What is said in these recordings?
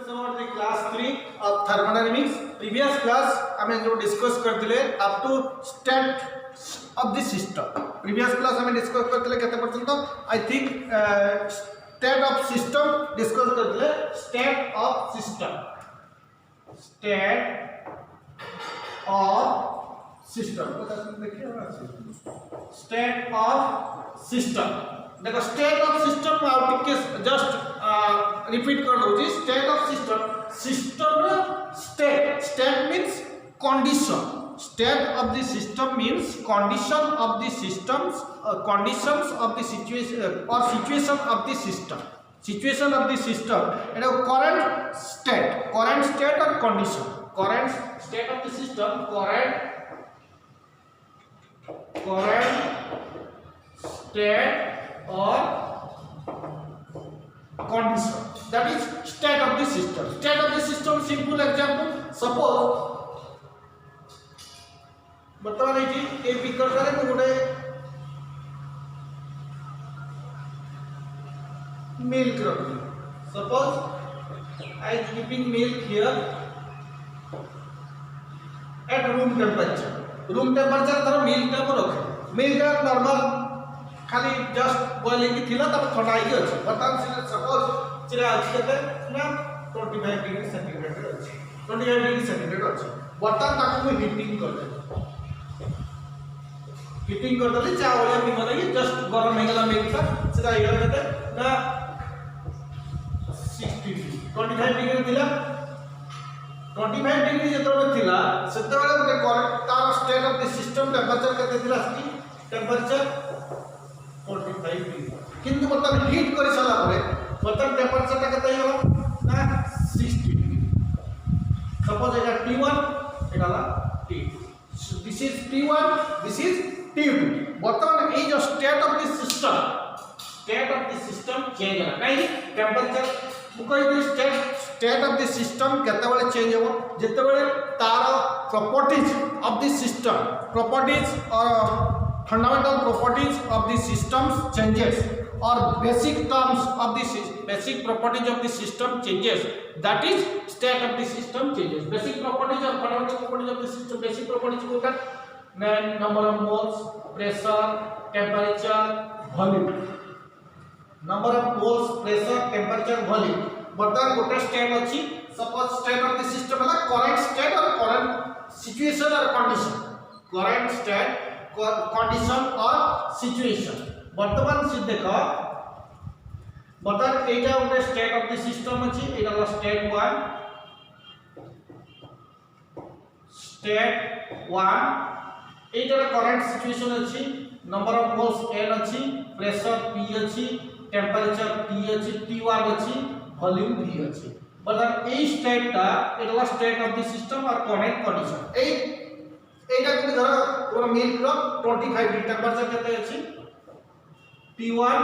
about the class 3 of thermodynamics. Previous class हमें जो discuss करते ले up to state of the system. Previous class हमें discuss करते ले कितने परसेंट तो I think state of system discuss करते ले state of system. State of system. State of system. देखो स्टेट ऑफ सिस्टम आउट टिके जस्ट रिपीट कर दो जी स्टेट ऑफ सिस्टम रे state means condition state of the system means condition of the systems conditions of the situation और situation of the situation of the system एटा current state और condition current state of the system current state or condition, that is state of the system simple example suppose बता रही थी एक picker करे तो गोटे milk रखी suppose I am keeping milk here at room temperature तरह milk टा रखे milk का normal खाली जस्ट बॉइलिंग की थिला तब ठंडा ही अछि बर्तन से सपोज चिरा अछि केते ना 25 डिग्री सेंटीग्रेड अछि 25 डिग्री सेंटीग्रेड अछि बर्तन ताकू हीटिंग कर दे चावल या निमन की जस्ट गरम हे गेला मेक सेटा हे गेला केते ना 60 डिग्री 25 डिग्री थिला 25 डिग्री जेतबे थिला सेते बेले गोटे करेक्ट तार state of the system temperature केते थिला टेंपरेचर 45 डिग्री किंतु बर्तन हीट कर सारा परे बर्तन टेंपरेचर ता केते होला ना 60 डिग्री सपोज एटा T1 एटा ला T2 this is T1 this is T2 बर्तन ए जो state of the system change होला नहीं टेंपरेचर मुकई the state of the system केते बेले चेंज हो जेते बेले तार properties of the system properties और fundamental properties of the systems changes or basic terms of the basic properties of the system changes, that is state of the system changes. Basic properties or fundamental properties of the system, basic properties को क्या number of moles, pressure, temperature, volume. Number of moles, pressure, temperature, volume. बर्तन गोटे state अछि suppose state of the system है current state और current situation और condition current state condition और situation वर्तमान से देखो बर्तन एटा गोटे स्टेट ऑफ द सिस्टम अछि एटा स्टेट 1 एटा करंट सिचुएशन अछि नंबर ऑफ मोल्स n अछि प्रेशर p अछि टेंपरेचर t अछि t1 अछि वॉल्यूम v अछि बर्तन ए स्टेटटा एटा स्टेट ऑफ द सिस्टम और करंट कंडीशन एटा को धर तोर मिल्क रो 25 डिग्री टेंपरेचर केते अछि T1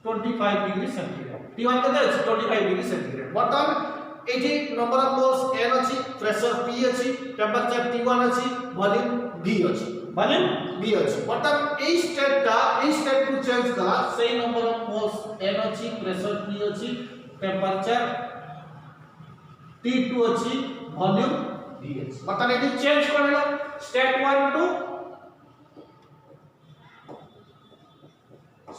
25 डिग्री सेंटीग्रेड T1 केते अछि 25 डिग्री सेंटीग्रेड बर्तन एठी नंबर ऑफ मोल्स n अछि प्रेशर p अछि टेंपरेचर T1 अछि वॉल्यूम v अछि बर्तन ए स्टेट को चेंज करा same number of moles n अछि प्रेशर p अछि टेंपरेचर T2 अछि वॉल्यूम बर्तन ये चेंज कर लो state 1 to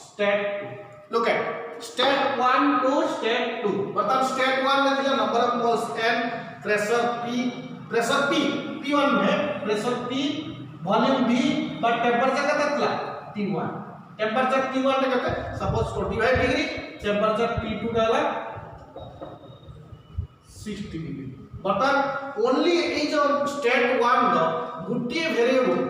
state 2 look at state 1 to state 2 बर्तन स्टेट 1 में दिया number of moles n pressure p P1 में प्रेशर p वॉल्यूम v पर टेंपरेचर कितना था T1 टेंपरेचर T1 ने कितना सपोज 45 डिग्री टेंपरेचर T2 डाला 60 डिग्री बर्तन ओनली ए जो स्टेट 1 नो गुटिए वेरिएबल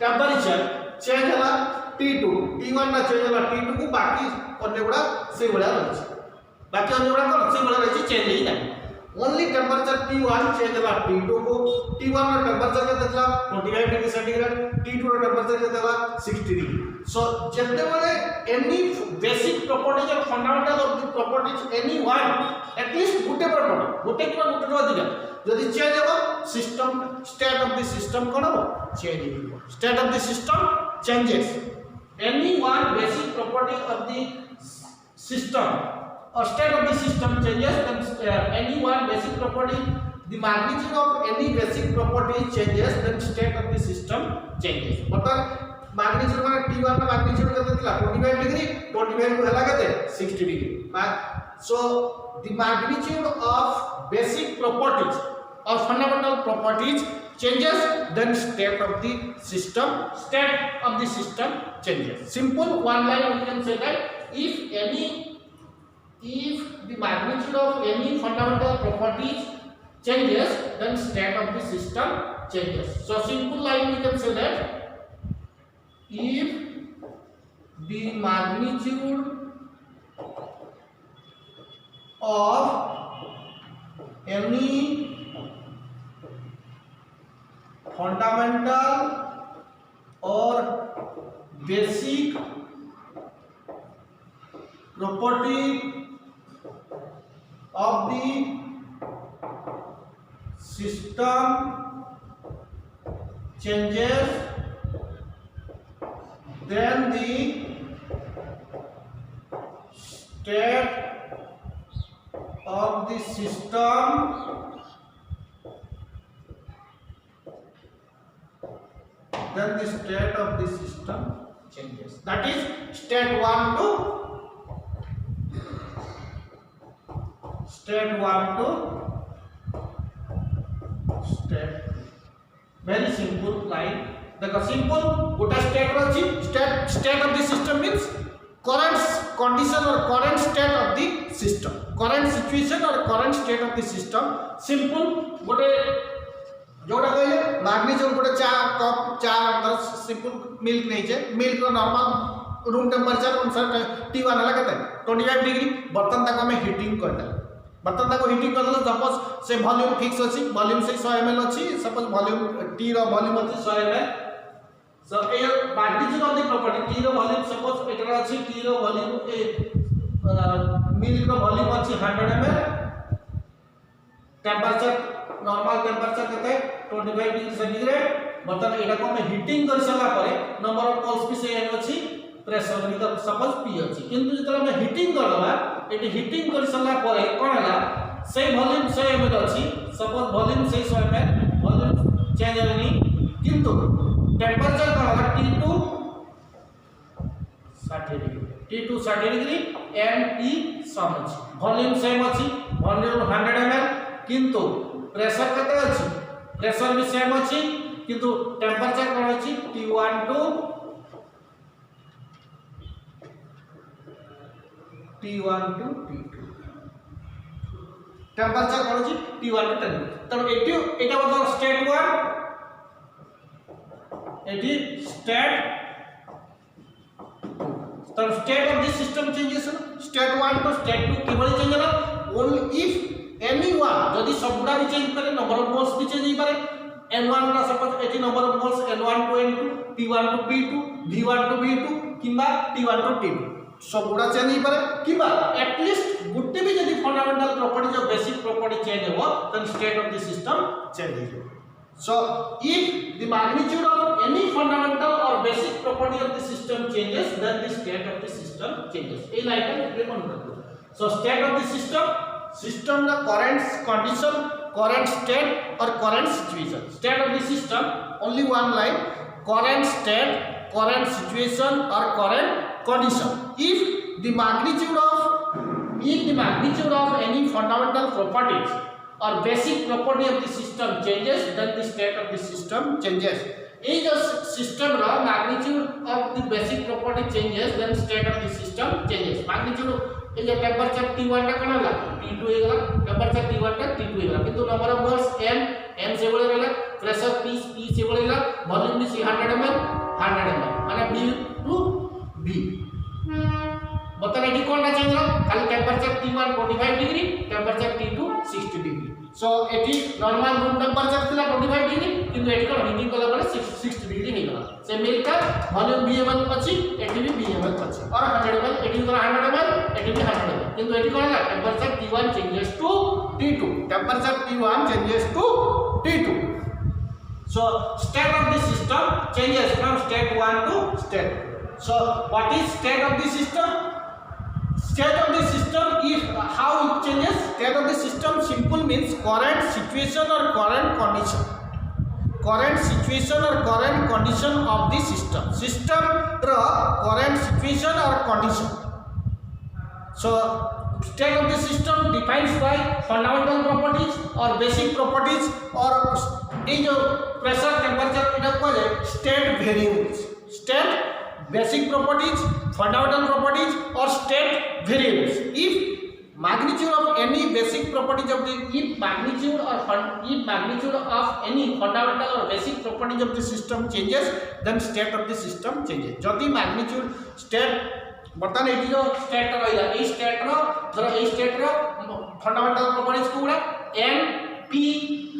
टेंपरेचर चेंज होला T2 T1 ना चेंज होला T2 को बाकी अन्य गुडा से बड़ा रहछ बाकी अन्य गुडा को से बड़ा रहछ चेंज ही नहीं ओनली टेंपरेचर T1 चेंज होला T2 को T1 नो टेंपरेचर केते था 25 degree centigrade T2 no temperature केते था 60 डिग्री सो जते बेले एनी बेसिक प्रॉपर्टीज और fundamental of the properties any one at least गुटे प्रॉपर्टी गुटे कि गुटे अधिक यदि चेंज हो system state of the system कोन हो चेंज हो state of the system changes any one basic property of the system or state of the system changes, then any one basic property, the magnitude of any basic property changes, then state of the system changes. मतलब magnitude माने T1 का magnitude कितना था 25 degree, 25 को हला कितने 60 degree. So the magnitude of basic properties or fundamental properties changes, then state of the system changes. Simple one line we can say that if the magnitude of any fundamental properties changes, then state of the system changes. So simple line we can say that if the magnitude of any fundamental or basic property of the system changes, then the state of the system changes. That is state 1 to state 2. Very simple line. देखो simple गोटा state रही state of the system means current condition or current state of the system, current situation or current state of the system. Simple गोटे जोड़ा कहले magnitude गोटे चा cup चा अंदर सिंपल मिल्क नहीं छे, मिल्क रो नॉर्मल रूम टेंपरेचर अनुसार T1 हला केते 25 डिग्री. बर्तन तक हमें हीटिंग करता, बर्तन तक हीटिंग कर दलो. सपोज से वॉल्यूम फिक्स अछि, वॉल्यूम से 100 ml अछि, suppose volume T rho volume अछि 100 ml. So a magnitude of the property T rho volume suppose एटा अछि T rho volume milk rho volume अछि 100 ml. टेंपरेचर नॉर्मल टेंपरेचर केते 25 degree centigrade. बर्तन एटा को हम हीटिंग कर सला परे नंबर ऑफ मोल्स भी से एन अछि, प्रेशर भी तो सपोज P अछि. किंतु जतरा हम हीटिंग करबा एटी हीटिंग कर सला परे कोन हला से वॉल्यूम 100 ml अछि, सपोज वॉल्यूम से 100 ml वॉल्यूम चेंज होनी, किंतु टेंपरेचर कोन हला T2 60 degree, T2 60 degree and P सम अछि. वॉल्यूम सेम अछि, वॉल्यूम 100 ml, किंतु प्रेशर केते अछि, प्रेशर भी सेम अछि, किंतु टेंपरेचर कोन अछि T1 टू T2. टेंपरेचर कोन अछि T1 टू 10. तब एटा मतलब स्टेट 1, एटी स्टेट. तब state of the system changes state 1 to state 2 किबळी चेंज होला ओनली इफ एनी वन जदी सबुडा भी चेंज करे नंबर ऑफ मोल्स भी चेंज ही पारे. n1 का सपोज एटी number of moles n1 to n2, p1 to p2, v1 to v2 किबा t1 टू t2 सबुडा चेंज ही पारे. किबा एटलीस्ट गुटे भी जदी फंडामेंटल प्रॉपर्टी जो बेसिक प्रॉपर्टी चेंज हो then state of the system change हो. So if the magnitude of any fundamental or basic property of the system changes, then the state of the system changes. A line remember. So state of the system the current condition, current state or current situation. State of the system only one line, current state, current situation or current condition. If the magnitude of any fundamental properties or basic property of the system changes, then the state of the system changes. If the system ro magnitude of the basic property changes, then state of the system changes. Magnitude A J temperature T1 टा कोन होला T2 हे गला, temperature T1 टा T2 हे गला, किंतु number of moles m से बळे रहला, pressure P से बळे रहला, वॉल्यूम भी 100 ml माने B टू B. बता एटी कोनटा चेंज होला खाली temperature T1 45 degree, temperature T2 60 degree. So एटी नॉर्मल रूम टेंपरेचर थिला 25 डिग्री, किंतु एटी कोन हीटिंग कला परे 60 डिग्री हे गला. से मिलका वॉल्यूम Bml अछि, एटी भी Bml अछि और 100 ml एटी कोन 100 ml एटी भी 100 ml, किंतु एटी कोन होला temperature T1 changes to T2, temperature T1 changes to T2. So state of the system changes from state 1 to state 2. So what is state of the system? State of the system if state of the system simple means current situation or current condition. Current situation or current condition of the system. System ro current situation or condition. So state of the system defines by fundamental properties or basic properties or in जो pressure temperature इटा को state variables. State basic properties, fundamental properties or state variables. If magnitude of any basic properties of the if magnitude of any fundamental or basic properties of the system changes, then state of the system changes. जदि magnitude state बर्तमान ये जो state रहा है state रो जरा ये state रो fundamental properties को N P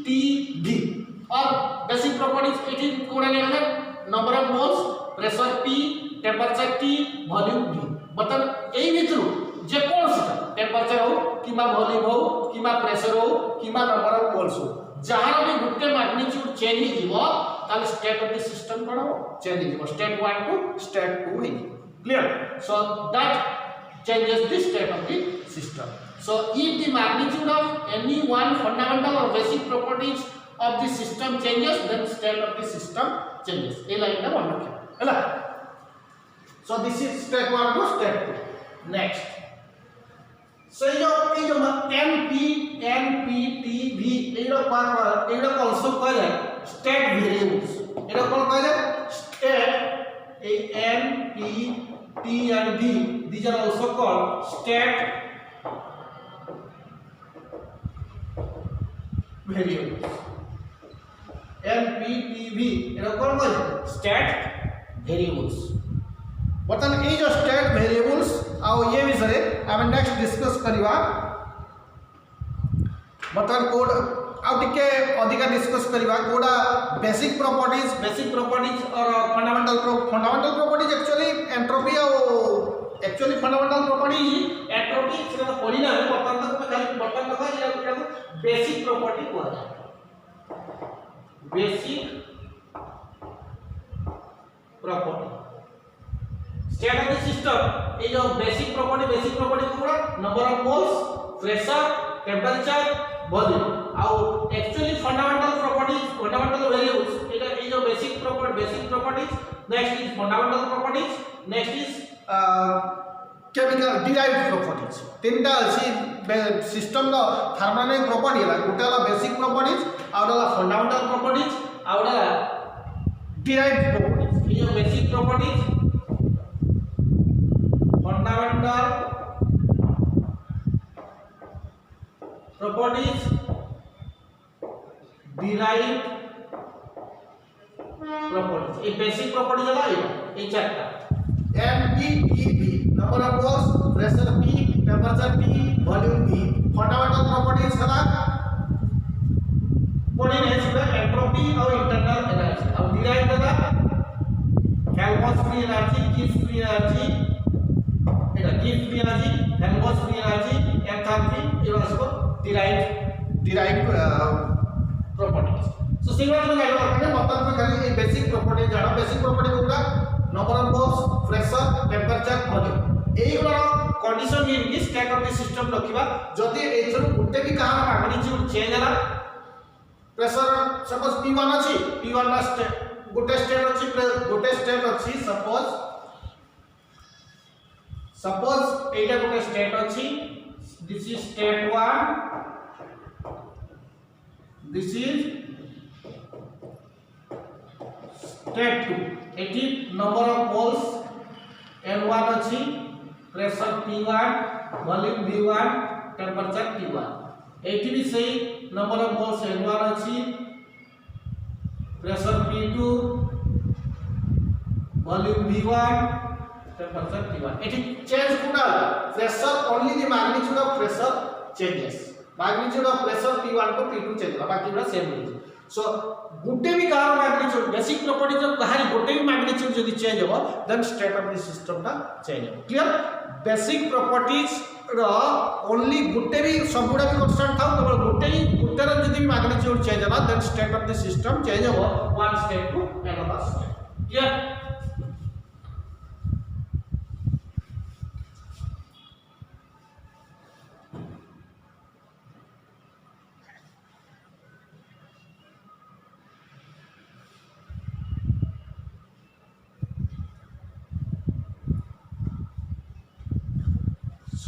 T D और बेसिक प्रॉपर्टीज ये कोड़ा ले गले number of moles pressure P temperature T volume we बर्तमान एई भितरु जे कोन सेटा टेंपरेचर हो किमा वॉल्यूम हो किमा प्रेशर हो किमा नंबर ऑफ मोल्स हो जहां भी गुटे मैग्नीट्यूड चेंज ही जीवो ताले स्टेट ऑफ द सिस्टम कोन हो चेंज ही जीवो स्टेट 1 टू स्टेट 2 ही clear. So that changes the state of the system. So if the magnitude of any one fundamental or basic properties of the system changes, then state of the system changes. A line na one rakhe hela. So this is step 1 to step 2. Next, so ये जो NPTV ये also called state variables. ये कौन called state A N P T and V. These are also called state variables. N P T V. ये कौन कौन state variables. बर्तमान ये जो state variables आओ ये विषय आम नेक्स्ट डिस्कस करिवा. बर्तमान कोड आउ टिके अधिका डिस्कस करिवा कोडा बेसिक प्रॉपर्टीज और फंडामेंटल प्रॉपर्टीज एक्चुअली एंट्रोपी और एक्चुअली फंडामेंटल प्रॉपर्टीज एंट्रोपी से तो पढ़ी ना बर्तमान का ये बेसिक प्रॉपर्टी कहा जाए. Basic property state of the system ये जो बेसिक प्रॉपर्टी को number of moles pressure temperature volume आउ एक्चुअली फंडामेंटल वैल्यूज ये जो basic properties next is fundamental properties next is chemical derived properties तीनटा अछि सिस्टम रो थर्मोडायनामिक प्रॉपर्टी है गोटेला बेसिक प्रॉपर्टीज आउडला फंडामेंटल प्रॉपर्टीज आउडला डिराइव्ड प्रॉपर्टीज ये जो basic properties fundamental properties derived properties ये basic property जला ये चारटा NPTV number of moles pressure P temperature T volume V fundamental properties हला पढ़ी नहीं सुना entropy और internal energy और derived हला Helmholtz free energy Gibbs free energy এটা Gibbs free energy Helmholtz free energy enthalpy ये वाला derived properties. So सिंगल में जाइए अपने मतलब में खाली ये बेसिक प्रॉपर्टी जाना बेसिक प्रॉपर्टी होगा number of moles pressure temperature volume एई गुला कंडीशन इन की स्टेट ऑफ द सिस्टम रखिबा जदी एथर गुटे भी कहां मैग्नीट्यूड चेंज होला प्रेशर सपोज P1 अछि P1 ना स्टेट गुटे स्टेट अछि सपोज एटा गुटे स्टेट अछि this is state 1 this is state 2 eighty number of moles N1 अछि pressure P1 volume V1 temperature T1 eighty भी सही number of moles N1 अछि pressure P2 volume V1 temperature T1 it change kuda pressure only the magnitude of pressure changes magnitude of pressure P1 to P2 change होला बाकी पूरा same रही. सो गुटे भी car magnitude basic property जब कहानी गुटे भी magnitude यदि चेंज हो then state of the system का चेंज हो. क्लियर बेसिक प्रॉपर्टीज रो ओनली गुटे भी सबुडा भी कांस्टेंट था केवल गुटे रो यदि मैग्नीट्यूड चेंज होला then state of the system change हो one state to another state. Clear.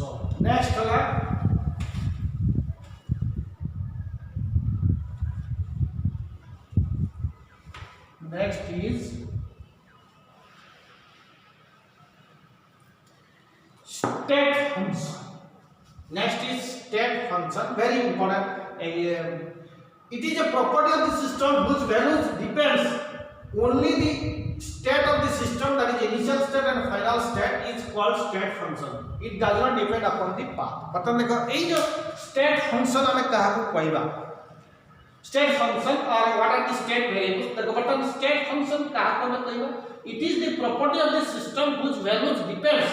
So next है next is state function. Next is state function, very important. It is a property of the system whose values depends only the state of the system, that is initial state and final state, is called state function. It does not depend upon the path. बता देखो ये जो state function हमें कहाँ को कहवा state function or what are the state variables. देखो बता state function कहाँ को हमें कहवा. It is the property of the system whose values depends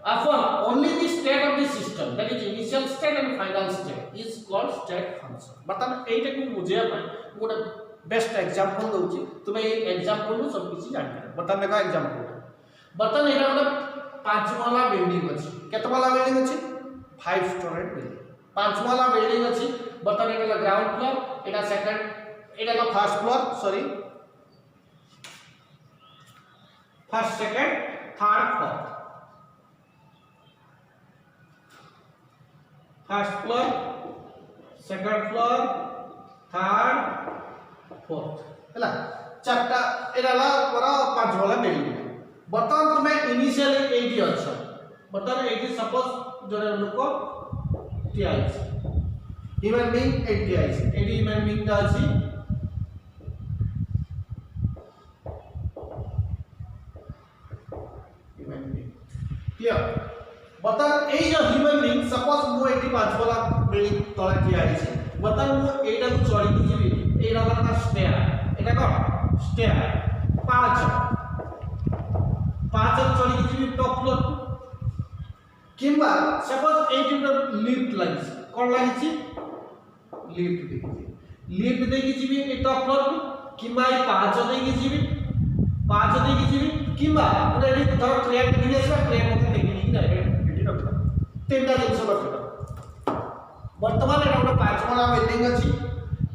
upon only the state of the system, that is initial state and final state, is called state function. बता एटा को बुझिया पाए गोटे बेस्ट एग्जांपल दउची तुमे ए एग्जांपल नु सब किछि जानि बता देखो एग्जांपल बता एटा गोटे 5 महला बिल्डिंग अछि केते महला बिल्डिंग अछि 5 स्टोरेड बिल्डिंग 5 महला बिल्डिंग अछि बता एटा ग्राउंड फ्लोर एटा सेकंड एटा लो first floor sorry first second third floor first floor second floor third fourth हैला चारटा एराला पर 5 वाला बिल्डिंग बर्तमान तुमे इनिशियली 80 अच्छा बर्तमान 80 सपोज जने लोक टीआईस ह्यूमन बीइंग 80 आइस 80 ह्यूमन बीइंग ता अछि ह्यूमन बीइंग क्लियर बर्तमान ए जो ह्यूमन बीइंग सपोज मु 85 वाला बिल्डिंग तळे टीआईस बर्तमान मु एटा को चढ़ी जिबी एटा का स्टेयर एटा को स्टेयर 5 चढ़ी जिबी टॉप फ्लोर किंबा सपोज 80 लिफ्ट लागि कोन लागि लिफ्ट देकी जिबी ए टॉप फ्लोर किंबा ए 5 देकी जिबी किंबा पुरा ए धर ट्रेन गिरेसबा ट्रेन मते देकी डायरेक्ट एटी रखला तीनटा जिंस रखला वर्तमान एटा गोटे 5 वाला बिल्डिंग अछि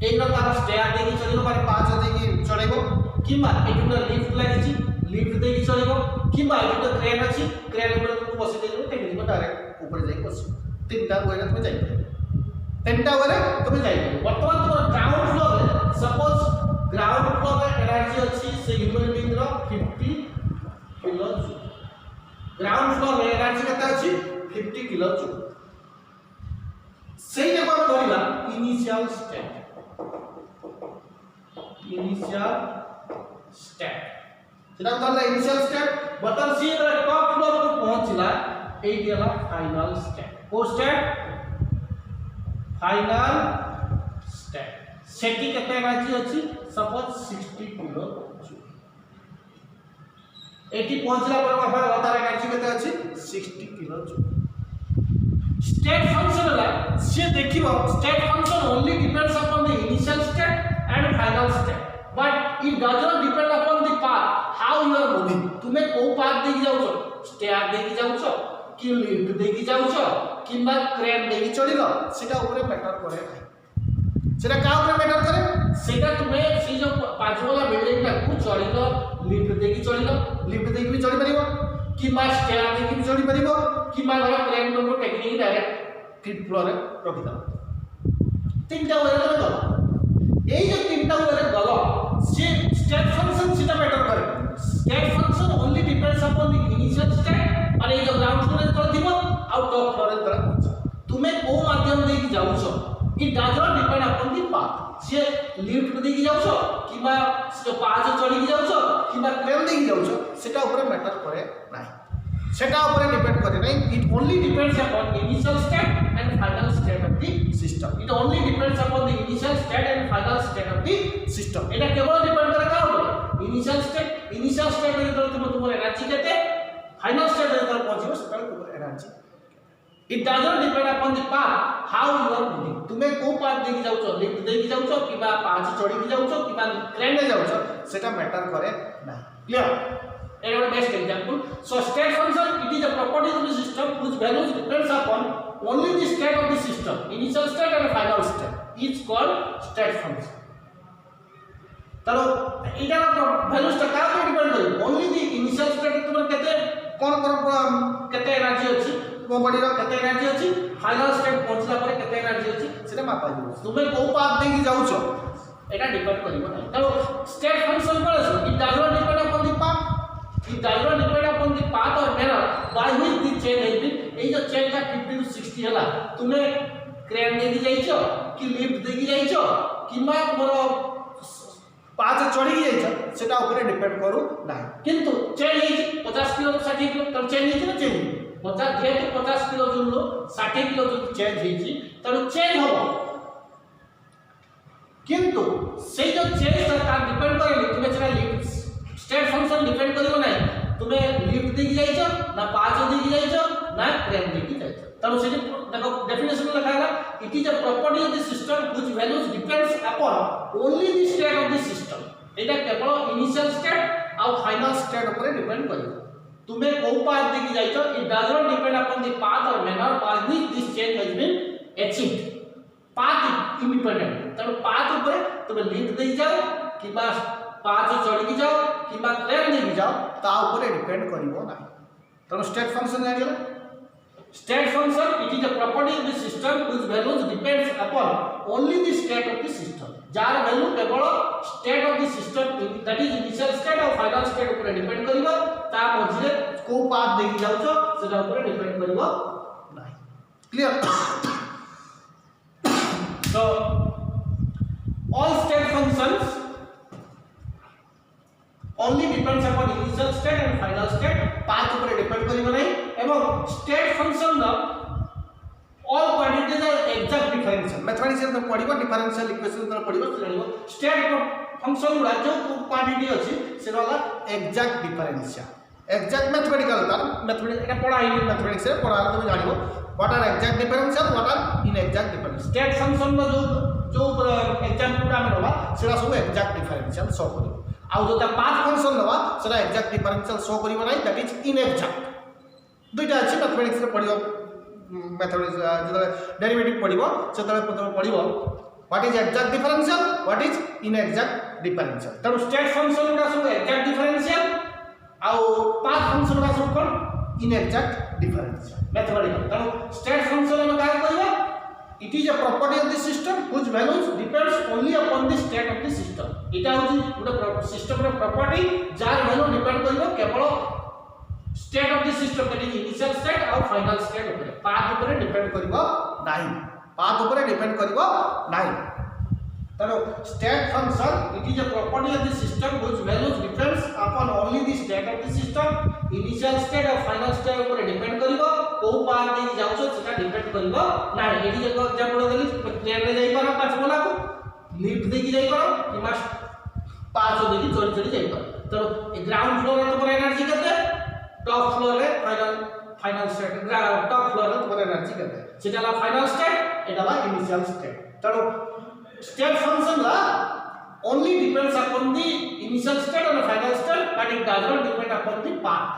एटा तार स्टेयर देकी चलिबो माने 5 देकी चलेबो किंबा एटी पुरा लिफ्ट लागि लिफ्ट देकी चलेबो किंबा एटी ट्रेन अछि ट्रेन ऊपर तुम बसि देबो टेक्निक डायरेक्ट ऊपर जाई बस तीनटा वेरे तुम जाई वर्तमान तुम ground floor suppose ground floor में एनर्जी अछि से ह्यूमन बीइंग रो 50 किलो जूल ग्राउंड फ्लोर में एनर्जी कते अछि 50 किलो जूल सेही जब हम धरिला इनिशियल स्टेट सेटा धरला इनिशियल स्टेट बटन सी टॉप फ्लोर को पहुंचला ए दिला फाइनल स्टेट को स्टेट फाइनल स्टेट सेटी केते एनर्जी अछि सपोज 60 किलो जूल एटी पहुंचला पर बाबा बतार एनर्जी केते अछि 60 किलो जूल स्टेट फंक्शन ला से देखिबो state function only depends upon the initial state and final state but it does not depend upon the path how you are moving तुमे को पाथ देकी जाउछो स्टेयर देकी जाउछो कि लिफ्ट देकी जाउछो किंबा क्रेन देकी चलिलो सेटा ऊपर मैटर करे सेटा का ऊपर मैटर करे सेटा तुमे से जो 5 वाला बिल्डिंग ता को चलिलो लिफ्ट देकी भी चली परिबो किंबा स्टेयर देकी भी चली परिबो किंबा घर क्रेन को टेक्निक डायरेक्ट फिफ्थ फ्लोर रे रखि दा तीनटा वेरे गलो एई जो तीनटा वेरे गलो से स्टेट फंक्शन सेटा मैटर करे state function only depends upon the initial state और ये जो ग्राउंड फ्लोर रे दिबो आउट ऑफ फ्लोर रे तुमे को माध्यम देकी जाउछो it does not depend upon the path से लिफ्ट देकी जाउछो किबा जो 5 चढ़ी जाउछो किबा ट्रेन देकी जाउछो सेटा ऊपर मैटर करे नाही सेटा ऊपर डिपेंड करे नाही it only depends upon initial state and final state of the system it only depends upon the initial state and final state of the system एटा केवल डिपेंड करे का ऊपर इनिशियल स्टेट रे तुम एनर्जी केते फाइनल स्टेट रे पहुंचबो सेटा तुम energy it does not depend upon the path how you are moving तुमे को पाथ देकी जाउछो लिफ्ट देकी जाउछो किबा 5 चढ़ी जाउछो किबा ट्रेन रे जाउछो सेटा मैटर करे ना clear Etah best example so state function it is a property of the system which values depends upon only the state of the system initial state and final state is called state function तरो एटा values ता का depend करे only the initial state तुम केते कोन केते energy अछि body रो केते energy अछि फाइनल स्टेट पहुंचला पर केते एनर्जी अछि सेटा मापा जिवो तुमे को पाथ देकी जाउछो एटा डिपेंड करिवो नै तो स्टेट फंक्शन कोन अछि it does not depend upon the path it does not depend upon the path और manner by which the change has been ए जो चेंज का 50 to 60 हला तुमे क्रेन देकी जाइछो कि लिफ्ट देकी जाइछो किमा मोर पाँच चढ़ी जाइछो सेटा ऊपर डिपेंड करू ना किंतु चेंज है 50 किलो 60 किलो तब चेंज है ना चेंज 50 जेहेतु 50 kilo joule 60 kilo joule change है तब चेंज हो किंतु से जो चेंज का डिपेंड करे तुमे सेटा लिफ्ट स्टेट फंक्शन डिपेंड करिवो नै तुमे लिफ्ट देकी जाइछो ना पाँच देकी जाइछो ना क्रेन देकी जाइछो तब से देखो डेफिनेशन में लिखा है it is a property of the system which values depends upon only the state of the system एटा केवल इनिशियल स्टेट और फाइनल स्टेट ऊपर डिपेंड करिवो तुमे को पाथ देकी जाइछो it does not depend upon the path और manner by which this change has been achieved path independent तब पाथ ऊपर तुमे लिफ्ट देई जाओ किबा पाथ चढ़ी जाओ किबा क्रेन देकी जाओ ता ऊपर डिपेंड करिवो ना तब स्टेट फंक्शन जानि गेला State function it is a property of the system whose values depends upon only the state of the system. Jar value केवल state of the system that is initial state और final state ऊपर depend करिवो ता मझिरे को path देकी जाउछो सेटा ऊपर depend करिवो नाही clear so all state functions only depends upon initial state and final state path ऊपर depend करिवो नाही एवं state function the all quantities are exact differential mathematics में पढ़िबो डिफरेंशियल इक्वेशन में पढ़िबो जानिबो स्टेट फंक्शन गुडा जो क्वांटिटी अछि से वाला एग्जैक्ट डिफरेंशियल एग्जैक्ट मैथमेटिकल तार मैथमेटिक्स एटा पढ़ा ही मैथमेटिक्स से पढ़ा तुम जानिबो what are exact differential what are inexact differential state function में जो एग्जांपल में रहबा सेटा सब एग्जैक्ट डिफरेंशियल शो करिवो आ जो पाथ फंक्शन रहबा सेटा एग्जैक्ट डिफरेंशियल शो करिवो नै दैट इज इनएग्जैक्ट दुईटा अच्छी मैथमेटिक्स में पढ़ो मैथमेटिक्स जो डेरिवेटिव पढ़ो से पढ़ो what is exact differential what is inexact differential तब स्टेट फंक्शन गुडा सब एग्जैक्ट डिफरेंशियल आउ पाथ फंक्शन गुडा सब कोन इनएग्जैक्ट डिफरेंशियल मैथमेटिकल तब स्टेट फंक्शन में का कहबो it is a property of the system which values depends only upon the state of the system इटा होची गुडा सिस्टम रो प्रॉपर्टी जार वैल्यू डिपेंड करिवो केवल state of the system that is initial state और फाइनल स्टेट ऊपर path ऊपर डिपेंड करिवो नाही पाथ ऊपर डिपेंड करिवो नाही तनो state function it is a property of the system which values depends upon only the state of the system initial state और फाइनल स्टेट ऊपर डिपेंड करिवो को पाथ दे जाउछो सेटा डिपेंड करिवो नाही एटी जे एग्जांपल देली ट्रेन रे जाई पारो पाँच वाला को लिफ्ट देकी जाई पारो कि मास पाँच देकी चढ़ी चढ़ी जाई पारो तो ग्राउंड फ्लोर रे तो एनर्जी केते टॉप फ्लोर रे फाइनल स्टेट टॉप फ्लोर रे तुम्हारे एनर्जी करते सेटा ला फाइनल स्टेट एटा ला इनिशियल स्टेट तनो state function La only depends upon the initial state and final state but it does not depend upon the path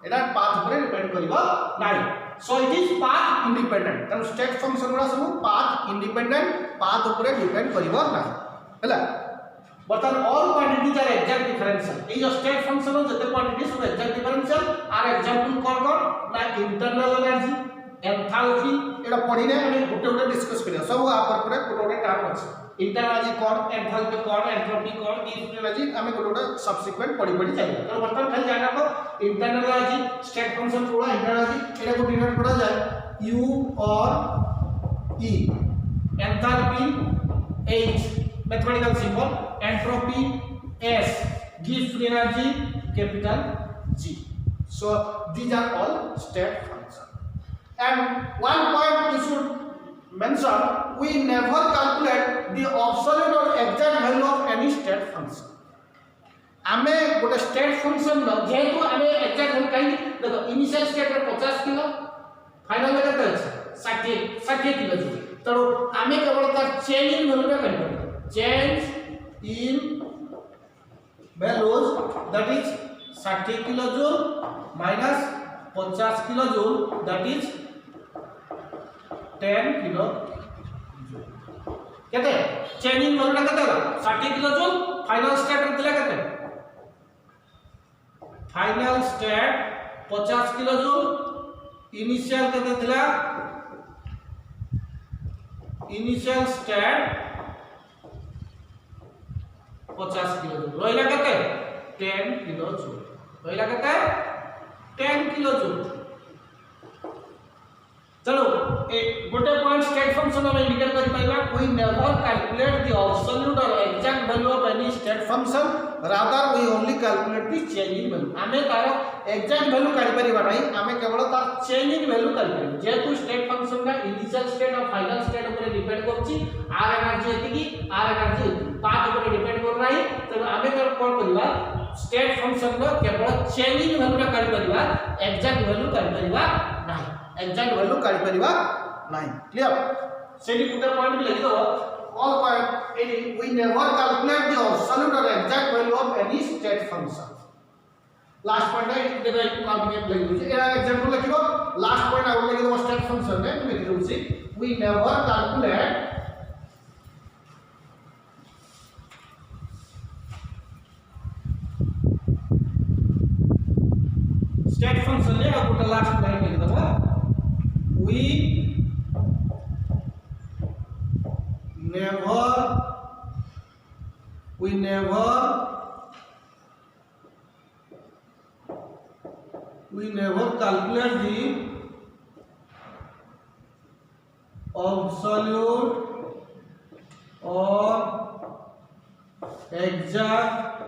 एटा path ऊपर depend करिवो नाही so it is path independent तनो state function गुडा सब path independent path ऊपर depend करिवो नाही हला बर्तन all quantities are exact differential ए जो स्टेट फंक्शन हो जते क्वांटिटी सब एग्जैक्ट डिफरेंशियल आर एग्जांपल कोन ना इंटरनल एनर्जी एंथैल्पी एटा पढिने हम गोटे गोटे डिस्कस करिया सब आ पर गोटे गोटे टर्म अछि इंटरनल एनर्जी कोन एंथैल्पी कोन एंट्रोपी कोन ई एनर्जी हम गोटे गोटे सब्सिक्वेंट पढि पढि जाय तो बर्तन खाली जाना को इंटरनल एनर्जी स्टेट फंक्शन थोड़ा इंटरनल एनर्जी एटा को डिनोट करा जाय u और e enthalpy h mathematical symbol entropy S gives free energy capital G. So these are all state functions. And one point you should mention: we never calculate the absolute or exact value of any state function. आमे गोटे state function न जेहेतु आमे exact हम कहीं देखो initial state रे 50 kilo final में केते अछि 60 किलो जी तो आमे केवल तार चेंज इन वैल्यू का करबो change in values that is 60 kilojoule minus 50 kilojoule that is 10 kilojoule केते चेंज इन वैल्यू केते 60 किलोजूल फाइनल स्टेट रे दिला केते फाइनल स्टेट 50 किलोजूल इनिशियल केते थिला इनिशियल स्टेट 50 किलो जूल रहिला केते 10 किलो जूल रहिला केते 10 किलो जूल। चलो ए गोटे पॉइंट स्टेट फंक्शन हम इंडिकेट कर पाइबा we never calculate the absolute और exact value of any state function rather we only calculate the change in value. आमे तार एग्जैक्ट वैल्यू काढी परिबा नाही आमे केवल तार चेंज इन वैल्यू काढी परिबा जेतु स्टेट फंक्शन का इनिशियल स्टेट और फाइनल स्टेट ऊपर डिपेंड करछि आर एनर्जी एतिकी आर एनर्जी पाथ ऊपर डिपेंड कर नाही त आमे कोन करबा स्टेट फंक्शन रो केवल चेंज इन वैल्यू काढी परिबा एग्जैक्ट वैल्यू काढी परिबा नाही एग्जैक्ट वैल्यू काढी परिबा नाही। क्लियर सेडी गुटे पॉइंट भी लिखि दो all point any we never calculate the absolute और exact value of any state function. Last point है देखो एक काम के लिखि दो एरा एग्जांपल लिखिबो लास्ट पॉइंट आ लिखि दो स्टेट फंक्शन ने लिखि दो सी we never calculate state function ने आ गुटे लास्ट लाइन लिखि दो we never calculate the absolute or exact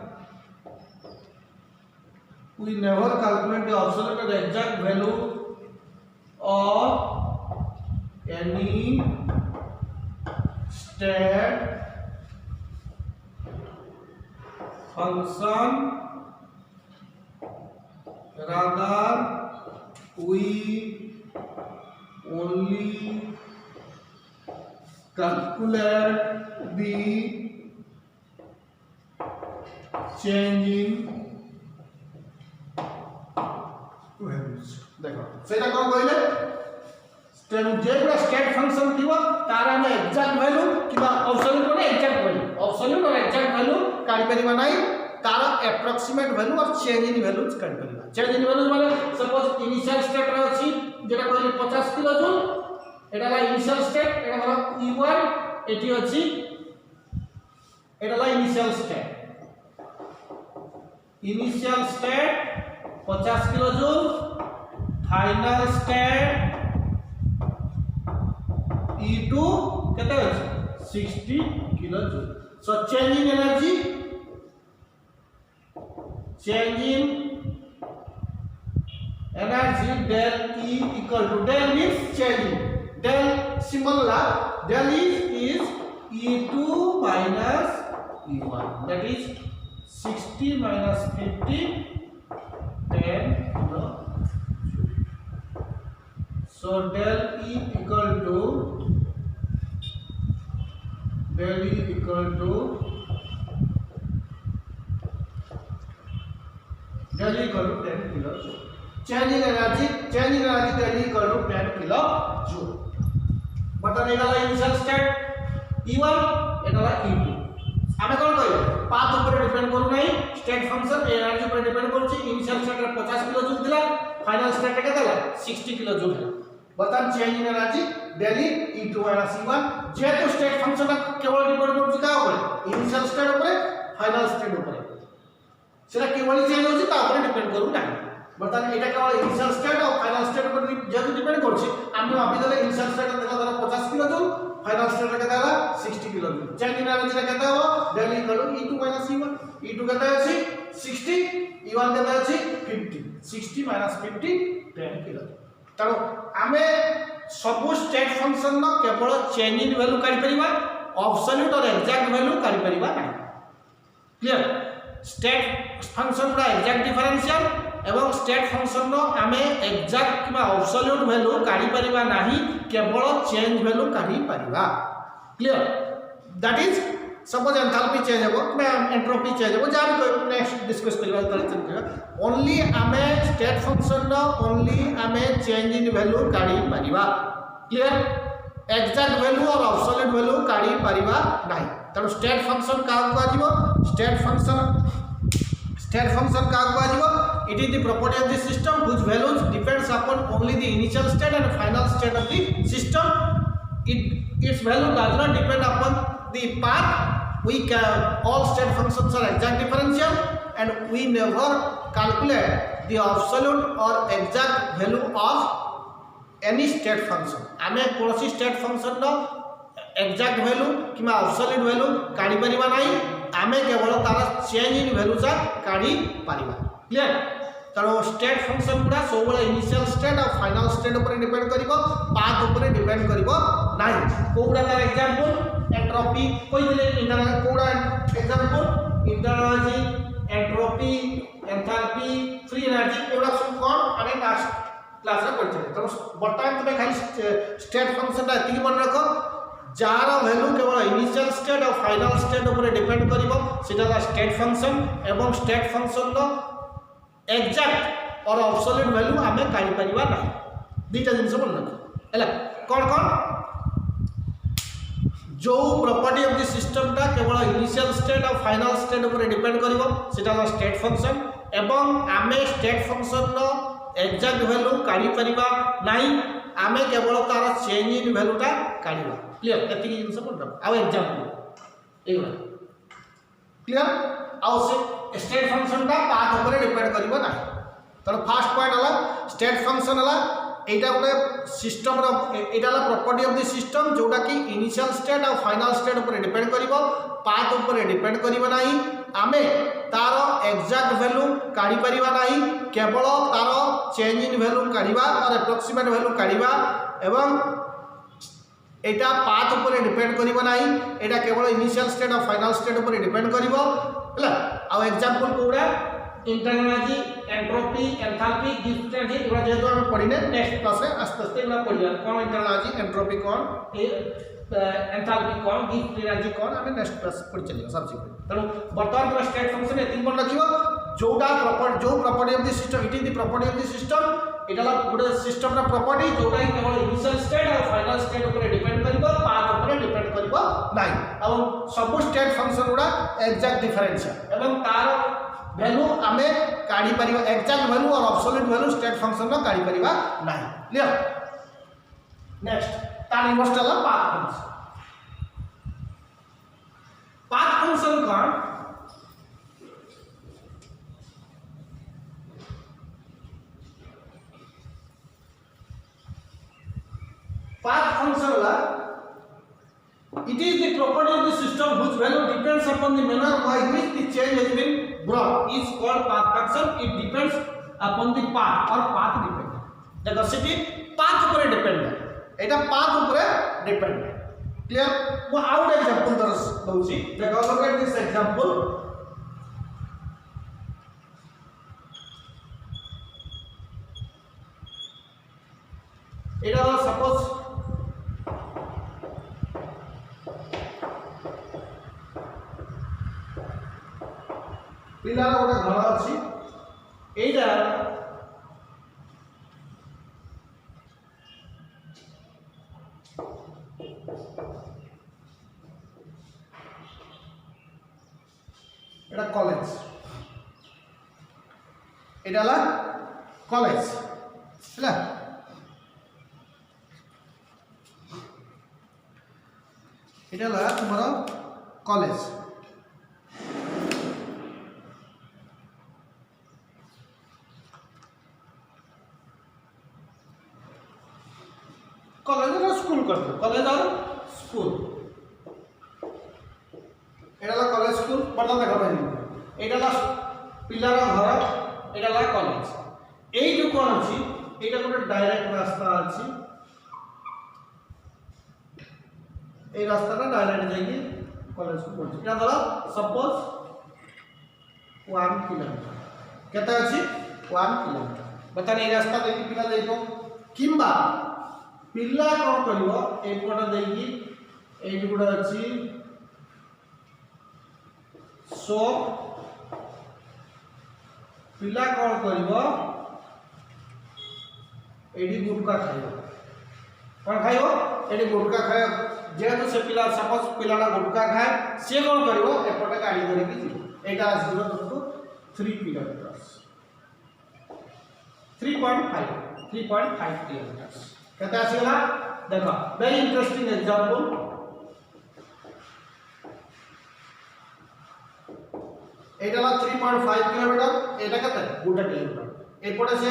value of any state function rather we only calculate the changing values। देखो सेटा कोन कहले स्टेट जेबरा स्टेट फंक्शन थिबो तारा में एग्जैक्ट वैल्यू किबा एब्सोल्यूट और एग्जैक्ट वैल्यू एब्सोल्यूट और exact value काढी परिबा नाही तारा एप्रोक्सीमेट वैल्यू और चेंज इन वैल्यूज काढी परिबा। चेंज इन वैल्यूज माने सपोज इनिशियल स्टेट रे अछि जेटा कहले 50 किलो जूल एटा ला इनिशियल स्टेट एटा मतलब E1 एटी अछि एटा ला initial state 50 kilo joule final state E2 केते अछि 60 kilo joule. So change in energy del E equal to del means changing del symbol la del is E2 minus E1 that is 60 minus 50 10 kilo so del E equal to 10 kilo change in energy del equal to 10 kilo joule button एटा ला initial state E1 एटा ला E2 आमे कोन कहले path ऊपर depend करू नाही state function energy ऊपर depend करछि initial state रे 50 kilo joule दिला फाइनल स्टेट के देला 60 kilo joule button change in energy daily E2 minus E1 जेतो स्टेट फंक्शन केवल डिपेंड करछि का ऊपर इनिशियल स्टेट ऊपर फाइनल स्टेट ऊपर सेटा केवल चेंज होछि ता ऊपर डिपेंड करू नाही बर्तमान एटा केवल इनिशियल स्टेट और फाइनल स्टेट ऊपर जेतु डिपेंड करछि आमे भाबी देले इनिशियल स्टेट देखा देला 50 किलो जूल फाइनल स्टेट के देला 60 kilo joule change in energy केते हो daily equal to E2 minus E1 E2 केते अछि 60 E1 केते अछि 50 60 माइनस 50 10 किलो तरो आमे सब स्टेट फंक्शन न केवल चेंज इन वैल्यू काढी परिबा एब्सोल्यूट और एग्जैक्ट वैल्यू काढी परिबा नाही। क्लियर स्टेट फंक्शन का एग्जैक्ट डिफरेंशियल एवं स्टेट फंक्शन नो आमे एग्जैक्ट किबा एब्सोल्यूट वैल्यू काढी परिबा नाही केवल चेंज वैल्यू काढी परिबा। Clear that is suppose enthalpy change हेबो मैं एंट्रोपी चेंज हेबो जा भी नेक्स्ट डिस्कस करबा ओनली आमे स्टेट फंक्शन नो ओनली आमे चेंज इन वैल्यू काढी परिबा। क्लियर एग्जैक्ट वैल्यू और एब्सोल्यूट वैल्यू काढी परिबा नाही तब स्टेट फंक्शन का को आजिबो स्टेट फंक्शन का को आजिबो it is the property of the system whose values depends upon only the initial state and final state of the system. Its value does not depend upon the path. We can all state functions are exact differential and we never calculate the absolute or exact value of any state function. आमे कोनोसी state function नो exact value किमा absolute value काढी परिबा नाही. आमे केवल तार change in value सा काढी परिबा. क्लियर? तरो स्टेट फंक्शन गुडा सोबळे इनिशियल स्टेट और फाइनल स्टेट ऊपर डिपेंड करिवो, पाथ ऊपर डिपेंड करिवो नाही. कोउडा तार एग्जांपल एंट्रोपी कोइ दिले इंटरनल कोउडा example internal entropy enthalpy free energy एवडा सब कोन आमे लास्ट क्लास रे पढिथिले. तरो वर्तमान तमे खाली स्टेट फंक्शन ता एतिकी मन रखो जार वैल्यू केवल इनिशियल स्टेट और फाइनल स्टेट ऊपर डिपेंड करिवो सेटा ला स्टेट फंक्शन एवं स्टेट फंक्शन नो एग्जैक्ट और एब्सोल्यूट वैल्यू आमे काढी परिबा नाही. दुईटा जिंस मन रखो हैला कोन कोन जो प्रॉपर्टी ऑफ द सिस्टम ता केवल इनिशियल स्टेट और फाइनल स्टेट ऊपर डिपेंड करिवो सेटा ला स्टेट फंक्शन एवं आमे state function no exact value काढी परिबा नाही. आमे केवल तार चेंज इन वैल्यू ता काढिबा. क्लियर? एतिकी जिंस मन रखो. आ एग्जांपल एगुला क्लियर. आउ से स्टेट फंक्शन ता पाथ ऊपर डिपेंड करिवो नाही. तर फर्स्ट पॉइंट हला स्टेट फंक्शन हला एटा गोटे system row Etah La property of the system जोटा कि इनिशियल स्टेट और फाइनल स्टेट ऊपर डिपेंड करिवो, पाथ ऊपर डिपेंड करिवो नाही. आमे तार एग्जैक्ट वैल्यू काढी परिबा नाही, केवल तार चेंज इन वैल्यू काढिबा और अप्रोक्सीमेट वैल्यू काढिबा एवं एटा पाथ ऊपर डिपेंड करिवो नाही. एटा केवल इनिशियल स्टेट और फाइनल स्टेट ऊपर डिपेंड करिवो हला. आ एग्जांपल कोडा इंटरनल एंट्रोपी एंथैल्पी गिफ्ट एनर्जी एवडा जेतो हम पढिने नेक्स्ट क्लास रे आस्ते आस्ते एवडा पढिया कोन इंटरनल एंट्रोपी कोन एंथैल्पी कोन गिफ्ट एनर्जी कोन हम नेक्स्ट क्लास पढि चलियो सब्जेक्ट. तनो वर्तमान पर स्टेट फंक्शन एतिक मन रखियो जोटा property of the system it is the property of the system. एटाला गुडे सिस्टम रा प्रॉपर्टी जोटा केवल इनिशियल स्टेट और फाइनल स्टेट ऊपर डिपेंड करिवो, पाथ ऊपर डिपेंड करिवो नाही. अब सब स्टेट फंक्शन गुडा एग्जैक्ट डिफरेंशियल एवं तार वैल्यू आमे काढी परिबा एग्जैक्ट वैल्यू और एब्सोल्यूट वैल्यू स्टेट फंक्शन नो काढी परिबा नाही. क्लियर? नेक्स्ट तार इनवर्स ला पाथ फंक्शन. पाथ फंक्शन कोन path function la it is the property of the system whose value depends upon the manner by which the change has been brought is called path function. It depends upon the path or path dependent. देखो सेठी path ऊपर dependent एटा path ऊपर dependent. Clear? वो out example दरस दउची. देखो look at this example. Etah suppose पिलार गोटे घर अच्छी एटा एटा college एटा college है एटा तुम्हारा कॉलेज कॉलेज और स्कूल करते कॉलेज और स्कूल एटा कॉलेज स्कूल बर्तमान देखा पाइबो एटा पिलार घर एटा कॉलेज एई जो कोन अछि एटा गोटे डायरेक्ट रास्ता अछि ए रास्ता ना डायरेक्ट जाइए कॉलेज को पहुंच क्या धर सपोज 1 किलोमीटर केता अछि 1 किलोमीटर बता ए रास्ता देकी पिला जाइबो किंबा पिला कोन करिवो ए पट देकी ए गुडा अछि सो पिला कोन करिवो एडी गुटका खाइबो कोन खाइबो एडी गुटका खाय जेहेतु से पिला सपोज पिलाटा गुटका खाए से कौन करिवो एपटे गाड़ी धरिकी जीवो एटा आसीबो तुमको 3 किलोमीटर 3.5 किलोमीटर कहते आसीगला देखो वेरी इंटरेस्टिंग एग्जांपल एटा 3.5 किलोमीटर एटा कहते गोटे किलोमीटर एपटे से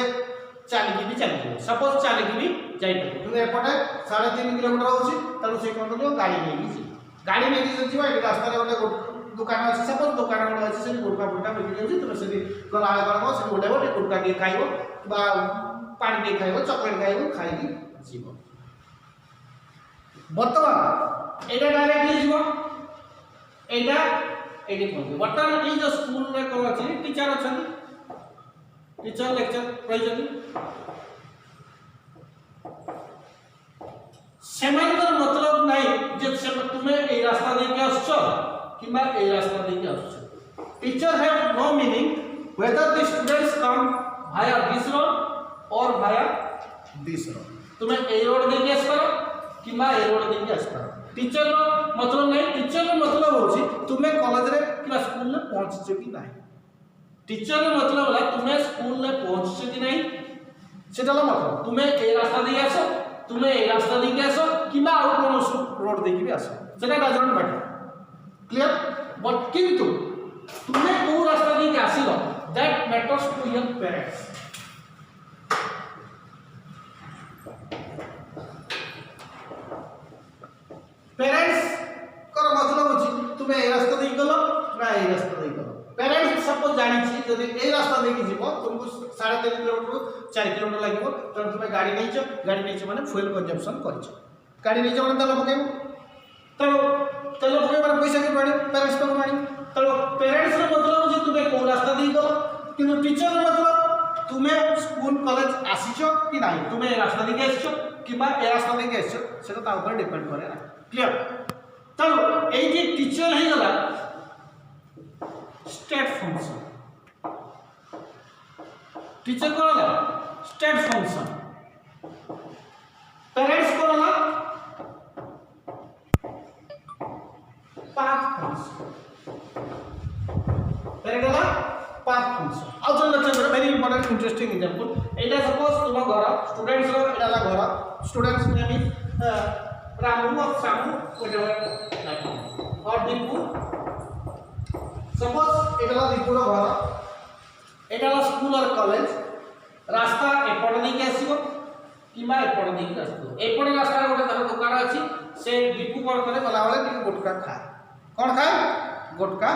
चलिकी भी चली सपोज चलिकी भी जाई पर କିନ୍ତୁ एपटे 3.5 किलोमीटर होची तनु से कोन तो गाड़ी नेकी जीवा एटा रास्ता रे गोटे दुकान अछि सपोज दुकान गोटे अछि से गुटका गुटका बिक्री होची तुम से गला करबो से उठेबो टे गुटका के खाइबो बा पानी के खाइबो चॉकलेट खाइबो खाइकी जीवो वर्तमान एटा डायरेक्टली जीवो एटा एटी पहुंचे वर्तमान ई जो स्कूल रे को अछि टीचर अछंती टीचर लेक्चर प्रयोजन सेमानकर मतलब नहीं जे से तुम्हें ए रास्ता दे के आछो किबा ए रास्ता दे के आछो teacher have no meaning whether the students come भाया दिस रोड और भाया दिस रोड तुम्हें ए रोड दे के आस करो किबा ए रोड दे के आस करो टीचर मतलब नहीं टीचर मतलब होची तुम्हें कॉलेज रे किबा स्कूल में पहुंचछो कि नहीं टीचर मतलब होला तुम्हें स्कूल में पहुंचछो कि नहीं सेटा मतलब तुम्हें ए रास्ता दे आसो तुम्हें ए रास्ता दे आसो किबा आउ कोन रोड दे के भी आसो सेटा डजंट मैटर क्लियर बट किंतु तुम्हें को रास्ता दे के आसीलो that matters to your parents parents कर मतलब होची तुम्हें ए रास्ता दे गलो ना ए रास्ता दे गलो पेरेंट्स सपोज जानी छी जदि ए रास्ता दे के जीवो तुमको 3.5 किलोमीटर 4 किलोमीटर लागो त तुम्हें गाड़ी नहीं छ माने फ्यूल कंजम्पशन करछ गाड़ी नहीं छ माने तेल पकेबो तेल पकेबो माने पैसा के पड़ी पेरेंट्स को पड़ी तो पेरेंट्स रो मतलब जे तुम्हें को रास्ता दे गलो किंतु टीचर रो मतलब तुम्हें स्कूल कॉलेज आसीछो कि नहीं तुम्हें ए रास्ता दे के आसीछो किबा ए रास्ता दे के आसीछो सेटा ता ऊपर डिपेंड करे ना क्लियर चलो ए जे टीचर हे गला स्टेट फंक्शन टीचर को लगा स्टेट फंक्शन पेरेंट्स को लगा पाथ फंक्शन पेरेंट लगा path function out lecture very important interesting example एटा सपोज तुम घर स्टूडेंट्स रो एटा ला घर स्टूडेंट्स नेम इज रामू और सामू व्हाटएवर और दीपू सपोज एटा दीपू रो घर एटा स्कूल और कॉलेज रास्ता एपट दे के आसीबो किबा एपट दे के आसीबो एपट रास्ता गोटे धर दुकान अछि से दीपू कोन करे गला वाले टिके गुटका खाए कोन खाए गुटका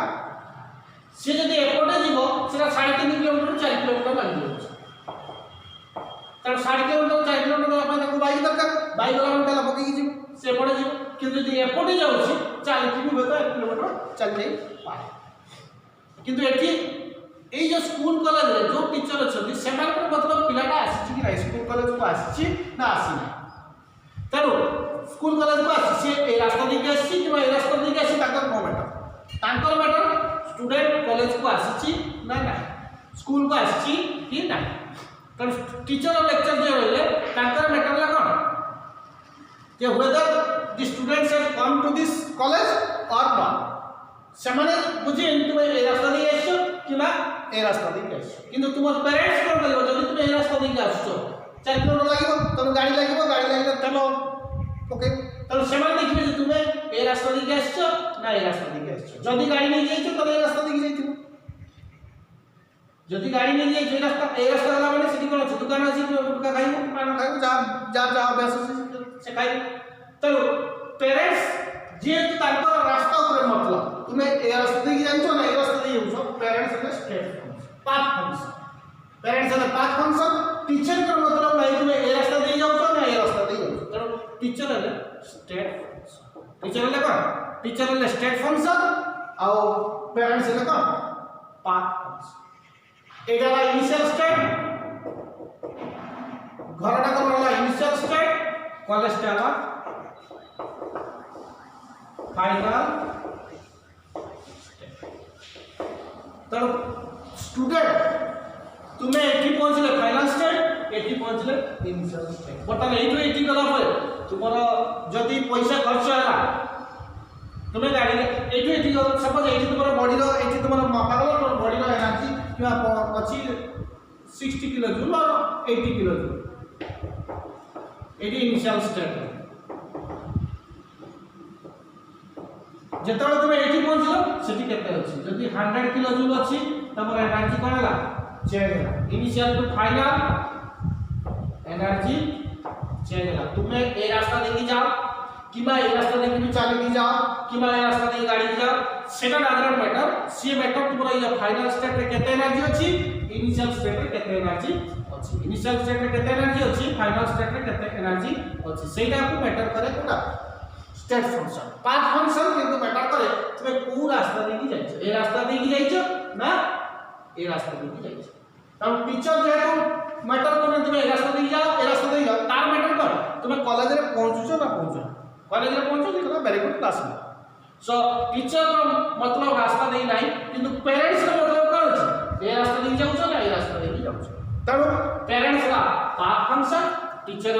से जदि एपटे जीवो सेटा 3.5 किलोमीटर 4 किलोमीटर लागियो तर 3.5 किलोमीटर 4 किलोमीटर अपन को बाइक दरकार बाइक वाला तेल पके जीव से एपटे जीव किंतु जदि एपटे जाउछि 4 किलोमीटर 1 किलोमीटर चल जाई पाए किंतु एठी ए जो स्कूल कॉलेज रे जो टीचर अछि सेमान को मतलब पिलाटा आसी कि नहीं स्कूल कॉलेज को आसी ना आसी तरो स्कूल कॉलेज को आसी से ए रास्ता दे के आसी कि ए रास्ता दे के आसी ताकर मैटर स्टूडेंट कॉलेज को आसी ना ना स्कूल को आसी कि ना तर टीचर और लेक्चर जे होले ताकर मैटर ला कोन जे whether the students have come to this college और नॉट सेमाने बुझे तुम ए रास्ता दे आछो किबा ए रास्ता दे आछो किंतु तुम पेरेंट्स कोन करिवो जदि तुम ए रास्ता दे आछो 4 किलोमीटर लागिवो तुम गाड़ी लागिले चलो ओके तो सेमान देखिबे जे तुम ए रास्ता दे आछो ना ए रास्ता दे आछो जदि गाड़ी नहीं जाइछो तो ए रास्ता दे जाइथिबो जदि गाड़ी नहीं जाइछो ए रास्ता गला माने सिटी कोन छ दुकान अछि गुटका खाइबो पान खाइबो जा अभ्यास से खाइबो तो पेरेंट्स जे तांकर रास्ता ऊपर मतलब तुम्हें ए रास्ता दे जानछो ना ए रास्ता दे जाउछो पेरेंट्स ने state function path function parents ने पाथ फंक्शन टीचर का मतलब नहीं तुम्हें ए रास्ता दे जाउछो ना ए रास्ता दे जाउछो तो टीचर ने स्टेट फंक्शन टीचर ने स्टेट फंक्शन और पेरेंट्स ने कोन पाथ फंक्शन एटा ला इनिशियल स्टेट घरटा को ला इनिशियल स्टेट कॉलेज टा फाइनल तो स्टूडेंट तुम्हें एठी पहुंचले फाइनल स्टेट एठी पहुंचले इनिशियल स्टेट बर्तमान एठी गला पर तुम्हारा जदी पैसा खर्च होला तुम्हें गाड़ी एठी सपोज एठी तुम्हारा बॉडी रो एठी तुम्हारा पागल बॉडी रो एनर्जी किबा अछि 60 किलो जूल और 80 किलो जूल एटी इनिशियल स्टेट जेतबे तुम एटी पहुंचलो सेठी केते अछि जदी 100 किलो जूल अछि तमर एनर्जी कोन होला चेंज होला initial to final energy change होला तुमे ए रास्ता देखि जाओ किबा ए रास्ता देखि भी चली जाओ किबा ए रास्ता देखि गाड़ी जाओ सेटा डाजंट मैटर सी मैटर तुमरा ये फाइनल स्टेट रे केते एनर्जी अछि इनिशियल स्टेट रे केते एनर्जी अछि इनिशियल स्टेट रे केते एनर्जी अछि फाइनल स्टेट रे केते एनर्जी अछि सेटा को मैटर करे कोना स्टेट फंक्शन पाथ फंक्शन किंतु मैटर करे तुमे को रास्ता देखि जाइछ ए रास्ता देखि जाइछ ना ए रास्ता देखि जाइछ तब टीचर जेतो मैटर करे तुमे ए रास्ता देखि जाओ ए रास्ता देखि जाओ तार मैटर कर तुमे कॉलेज रे पहुंचुछ ना पहुंचो कॉलेज रे पहुंचो देखो वेरी गुड क्लास में सो टीचर मतलब रास्ता देई नाही किंतु पेरेंट्स रे मतलब कोन अछि ए रास्ता देखि जाउछ ना ए रास्ता देखि जाउछ तब पेरेंट्स ला पाथ फंक्शन टीचर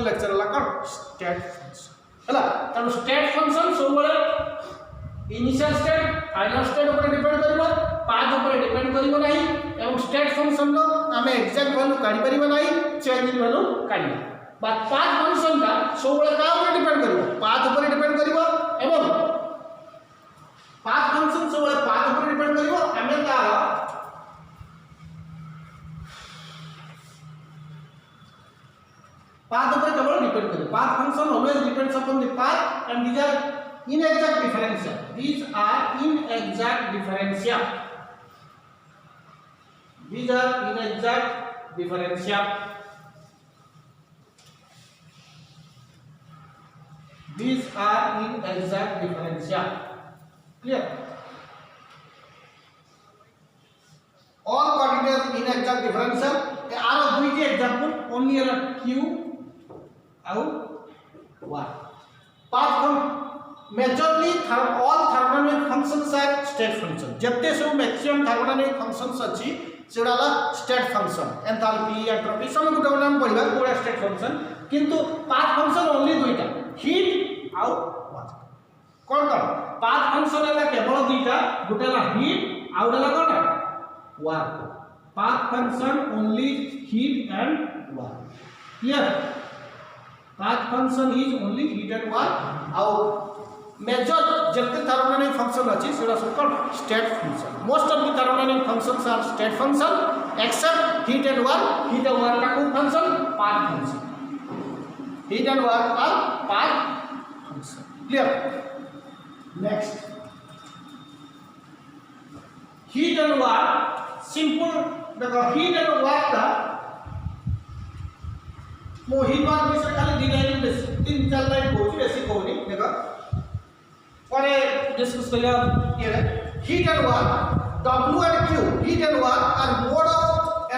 लेक्चर ला कोन स्टेट फंक्शन हला तब स्टेट फंक्शन सब बळे इनिशियल स्टेट फाइनल स्टेट ऊपर डिपेंड करबो पाथ ऊपर डिपेंड करबो नाही एवं स्टेट फंक्शन नो हमें एग्जैक्ट वैल्यू काढी परिबो नाही चेंज वैल्यू काढी बात पाथ फंक्शन का सब बळे का ऊपर डिपेंड करबो पाथ ऊपर डिपेंड करबो एवं पाथ फंक्शन सब बळे पाथ ऊपर डिपेंड करबो हमें तार path ऊपर केवल डिपेंड करे path function always depends upon the path and these are inexact differential these are inexact differential these are inexact differential these are inexact differential clear all coordinates inexact differential are दुईटी example only a q out 1 path from majorly all thermodynamic functions are state function जत्ते सब maximum thermodynamic functions अछि सेडाला state function enthalpy entropy सब गुटा नाम पढिबा कोडा state function किंतु path function only दुईटा heat out work कोन कोन path function हला केवल दुईटा गुटाला heat out हला कोन work path function only heat and work clear path function is only heat and work और major जत्ते thermodynamic function अछि सेडा सब कोन state function most of the thermodynamic functions are state function except heat and work का कोन function path function heat and work are path function clear next heat and work simple देखो heat and work का मोहित बात में से खाली design में 3-4 line Kochi बेसी कोनी देखो परे डिस्कस करिया ये heat and work W and Q heat and work are mode of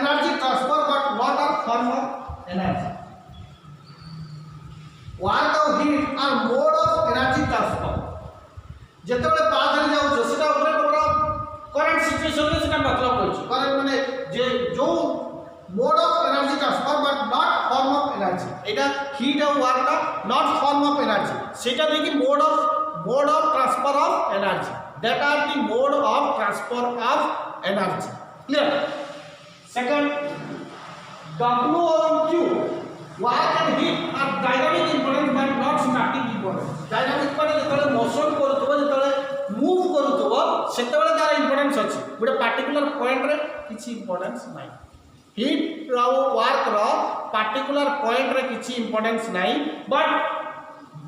energy transfer but not a form of energy work और heat are mode of energy transfer जेतबे पाथ रे जाउ सेटा ऊपर तोरा करंट सिचुएशन में सेटा मतलब होछ करंट माने जे जो mode of energy transfer but not form of energy Etah heat और work का not form of energy सेटा देखि mode of transfer of energy that are the mode of transfer of energy clear second W and Q work and heat are dynamic importance but not static importance dynamic माने जेतले motion करथबो जेतले move करथबो सेतबेले तार importance अछि गुटे particular point रे किछि importance नाही heat रो work रो particular point रे किछि importance नाही but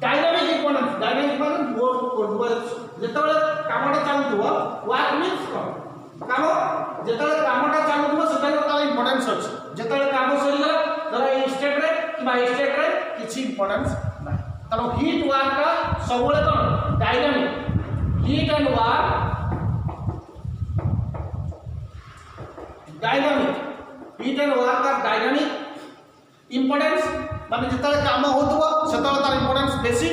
dynamic importance dynamic माने मूव करथबो जेतबेले कामटा चालुथबो वर्क मींस काम जेतबेले कामटा चालुथबो सेतबेले तार इंपोर्टेंस अछि जेतबेले काम सरी गला धर ए स्टेट रे किबा ए स्टेट रे किछि इंपोर्टेंस नाही तनो हीट वर्क का सबले कोन dynamic heat and work dynamic heat and work का डायनामिक इंपोर्टेंस माने जेतले काम होतबो सेतले तार इंपोर्टेंस बेसी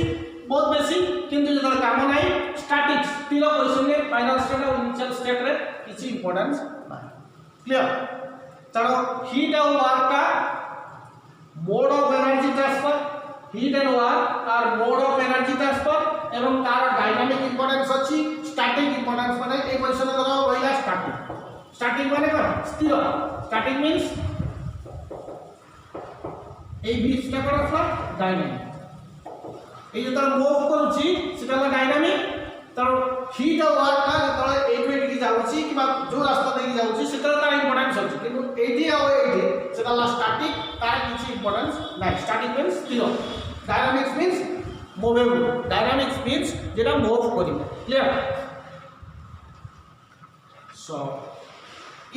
बहुत बेसी किंतु जेतले काम नाही स्टैटिक स्थिर पोजीशन रे फाइनल स्टेट और इनिशियल स्टेट रे किछि इंपोर्टेंस नाही क्लियर तनो हीट एंड वर्क का mode of energy transfer heat and work are mode of energy transfer एवं तार डायनामिक इंपोर्टेंस अछि स्टैटिक इंपोर्टेंस माने ए पोजीशन करा पहिला स्टैटिक माने कोन स्थिर static means এই বিচটা কোন আসলো ডাইনামিক এই যে তার মুভ করুছি সেটা হলো ডাইনামিক তার হিট আর ওয়ার্কটা যেতବେଳେ এইটু এটিকি যাଉଛି কিংবা যে রাস্তা ଦେଇକି যাଉଛି সেটার তার ইম্পর্টেন্স আছে কিন্তু এইটি আর এইটি সেটা হলো স্ট্যাটিক তার কিছু ইম্পর্টেন্স নাই static means zero dynamics means movable dynamics means যেটা মুভ করিব clear so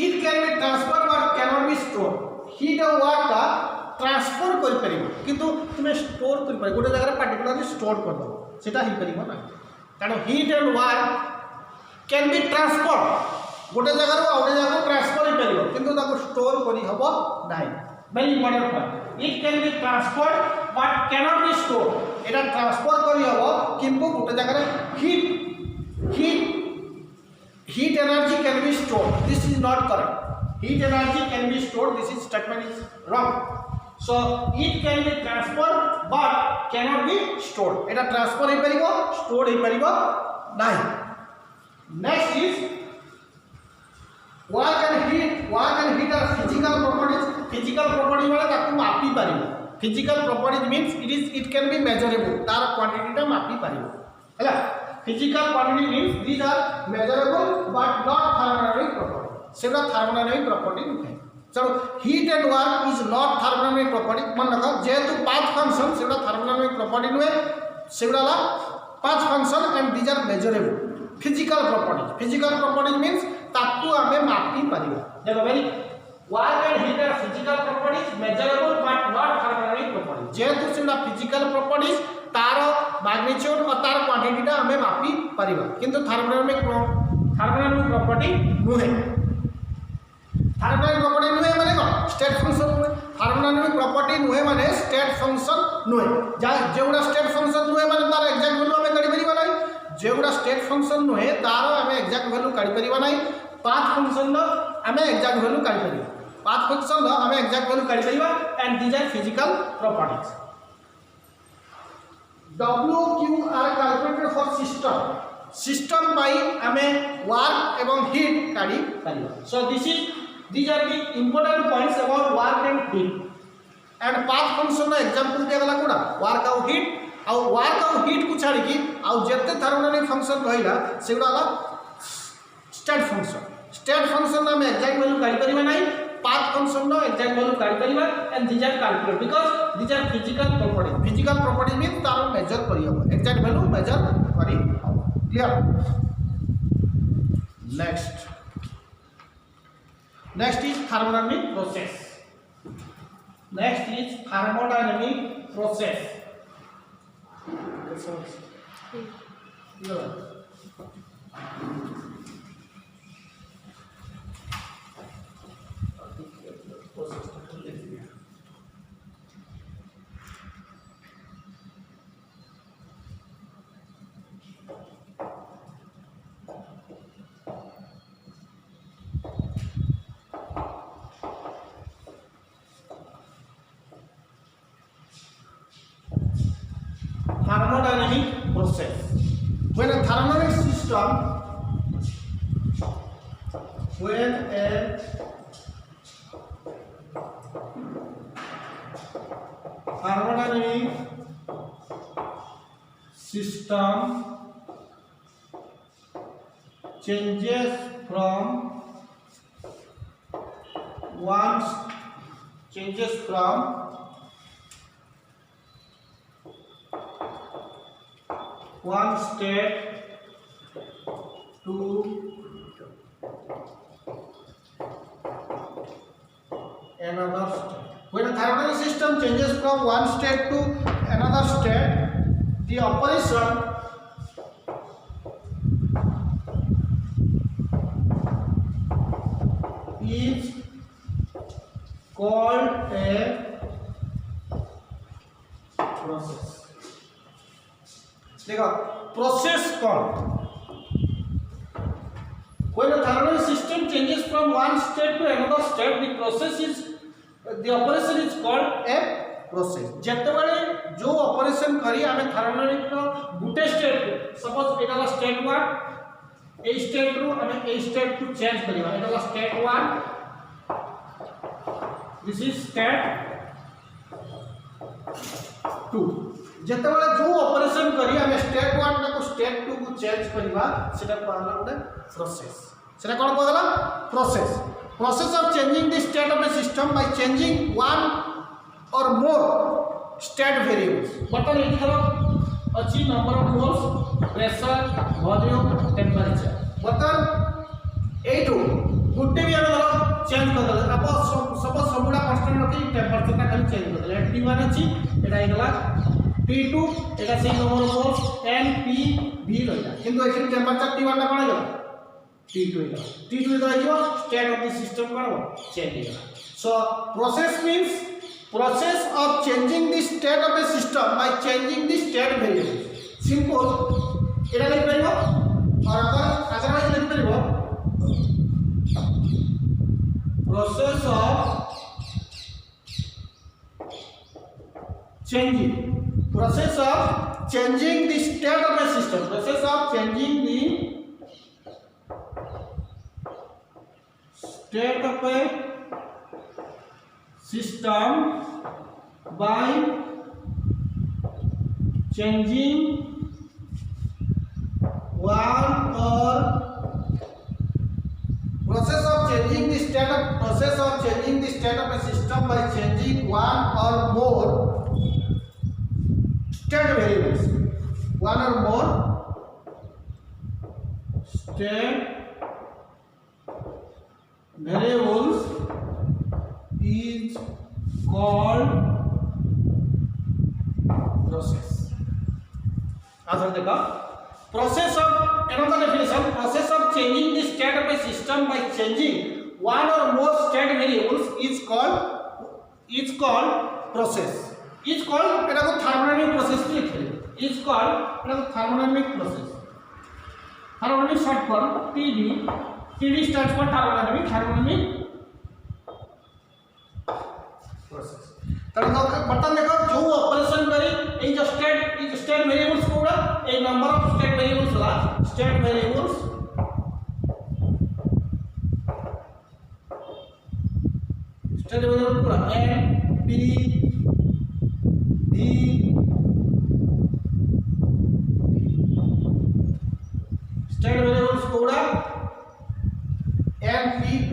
it can be transferred but cannot be stored heat और work का ट्रांसफर कर परिबो किंतु तुमे स्टोर कर पारि गोटे जगह पर्टिकुलरली स्टोर कर दो सेटा ही परिबो ना कारण heat and work can be transfer गोटे जगह रो औटे जगह ट्रांसफर ही परिबो किंतु ताको स्टोर करी हबो नाही very important point it can be transferred but cannot be store Etah transfer करी हबो किंतु गोटे जगह heat energy can be stored this is not correct heat energy can be stored this is statement is wrong so it can be transferred but cannot be stored eta transfer he paribo stored he paribo nai next is work and heat are physical properties mane taku mapi paribo physical properties means it can be measurable tar quantity ta mapi paribo hala physical quantity means these are measurable but not thermodynamic property सेटा thermodynamic property नहीं चलो heat and work is not thermodynamic property मन रखो जेहेतु path function सेटा thermodynamic property नुए सेटा ला path function and these are measurable physical properties means ताकू हमें मापी परिबा देखो very work and heat are physical properties measurable but not thermodynamic property जेहेतु सेटा physical properties तार मैग्नीट्यूड और तार क्वांटिटीटा हमें मापी परिबा किंतु थर्मोडायनामिक प्रॉपर्टी नुहे थर्मोडायनामिक प्रॉपर्टी नुहे माने को स्टेट फंक्शन नुहे थर्मोडायनामिक प्रॉपर्टी नुहे माने स्टेट फंक्शन नुहे जेउडा स्टेट फंक्शन नुहे माने तार एग्जैक्ट वैल्यू हमें काढी परिबा नाही जेउडा स्टेट फंक्शन नुहे तार हमें एग्जैक्ट वैल्यू काढी परिबा नाही पाथ फंक्शन नो हमें एग्जैक्ट वैल्यू काढी परिबा पाथ फंक्शन नो हमें एग्जैक्ट वैल्यू काढी परिबा and these are physical properties W Q are calculated for system by हमें work एवं heat काढी परिबा so these are the important points about work and heat and path function नो example दिया गला कोडा work और heat को छाड़ी की आउ जेते थर्मोडायनामिक फंक्शन रहिला सेगुडा ला स्टेट फंक्शन ना हमें एग्जैक्ट वैल्यू काढी परिबा नाही path function no exact value काढी परिबा and these are calculated because these are physical properties means तार measure करी हो exact value measure करी हो clear next is thermodynamic process thermodynamic process when a thermodynamic system changes from one state to another state. When a thermodynamic system changes from one state to another state, the operation is called a process. देखो process called when a thermodynamic system changes from one state to another state, the operation is called a process. जेतेबेले जो operation करी हमें thermodynamic रो गुटे state suppose एटा ला state 1 ए state रो हमें ए state to change करिवा Etah La state 1 this is state 2 जेतेबेले जो operation करी हम state 1 को state 2 को change करबा सेटा कहला गोटे प्रोसेस सेटा कोन कहला process of changing the state of the system by changing one और मोर स्टेट वेरिएबल्स बटन एथर अछि number of moles pressure volume temperature बटन एटू गुटे भी हम चेंज कर दले अब सब सबुडा कांस्टेंट रखी टेंपरेचर ता खाली चेंज कर दले T1 अछि एटा आइगला T2 एटा से number of moles N P V रहला किंतु एखन टेंपरेचर T1 ता कोन आइगला T2 इधर आइयो स्टेट ऑफ द सिस्टम कोन चेंज होगा so process means process of changing the state of a system by changing the state variables simple एटा लिख परिबो और अगर लिख परिबो process of changing the state of a system process of changing the state of a system by changing one or process of changing the state of a system by changing one or more state variables one or more state variables is called process answer देखो process of another definition process of changing the state of a system by changing one or more state variables is called process is called एटा को thermodynamic process लिखे is called एटा को thermodynamic process thermodynamic short form TD stands for thermodynamic process बटन देखो जो operation करी ए जो state variables कोड़ा a number of state variables ला स्टेट वेरिएबल्स कोड़ा N P V state variables कोड़ा N P V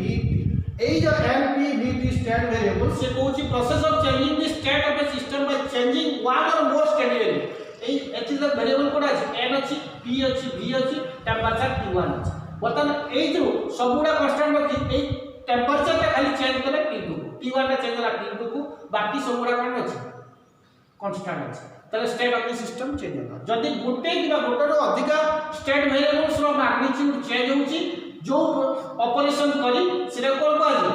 ए जो NPVT स्टेट वेरिएबल से कोची process of changing the state of a system by changing one और more state variable ए एथि द वेरिएबल कोड अछि N अछि P अछि V अछि टेंपरेचर T1 अछि बतन ए जो सबुडा कांस्टेंट रखी ए टेंपरेचर ता खाली चेंज करे T2 T1 ता चेंज करा T2 को बाकी सबुडा कोन अछि कांस्टेंट अछि तले state of the system change होला जदी गुटे किबा गुटेरो अधिक स्टेट वेरिएबल्स रो मैग्नीट्यूड चेंज होउची जो ऑपरेशन करी सेटा कोन कहजो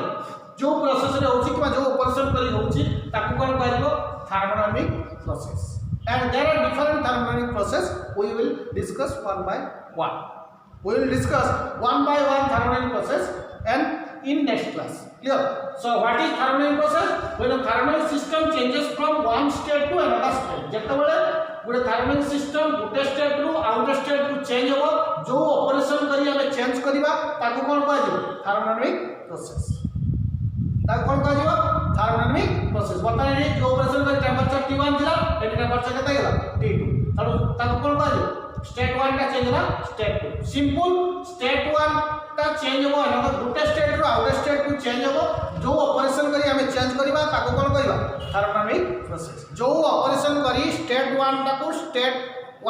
जो प्रोसेस रे होची कि जो ऑपरेशन करी होची ताकू कोन कहजो thermodynamic process and there are different thermodynamic process we will discuss one by one thermodynamic process and in next class clear so what is thermodynamic process when a thermal system changes from one state to another state जेतबेले Gute thermal system Gute state रु outer state रु change हो जो operation करी हमें change करबा ताकू कोन कहजो thermodynamic process ताकू कोन कहजो thermodynamic process बताने रे जो ऑपरेशन करी टेंपरेचर T1 दिला एटी टेंपरेचर केते गेला T2 ताकू कोन कहजो स्टेट 1 का चेंज होला स्टेट 2 सिंपल स्टेट 1 ता चेंज हो अनदर गुटे स्टेट रु आउटर स्टेट को चेंज हो जो ऑपरेशन करी हमें चेंज करबा ताकू कोन कहबा thermodynamic process जो ऑपरेशन करी स्टेट 1 ताकू state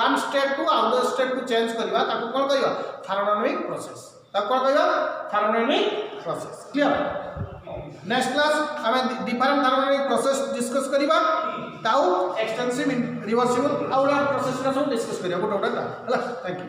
1 state to outer state को चेंज करबा ताकू कोन कहबा thermodynamic process ताकू कोन कहबा thermodynamic process clear next class हमें डिफरेंट thermodynamic process डिस्कस करबा ताऊ एक्सटेंसिव रिवर्सिबल आउटर प्रोसेस रा सब डिस्कस करिया गोटा गोटा हला थैंक यू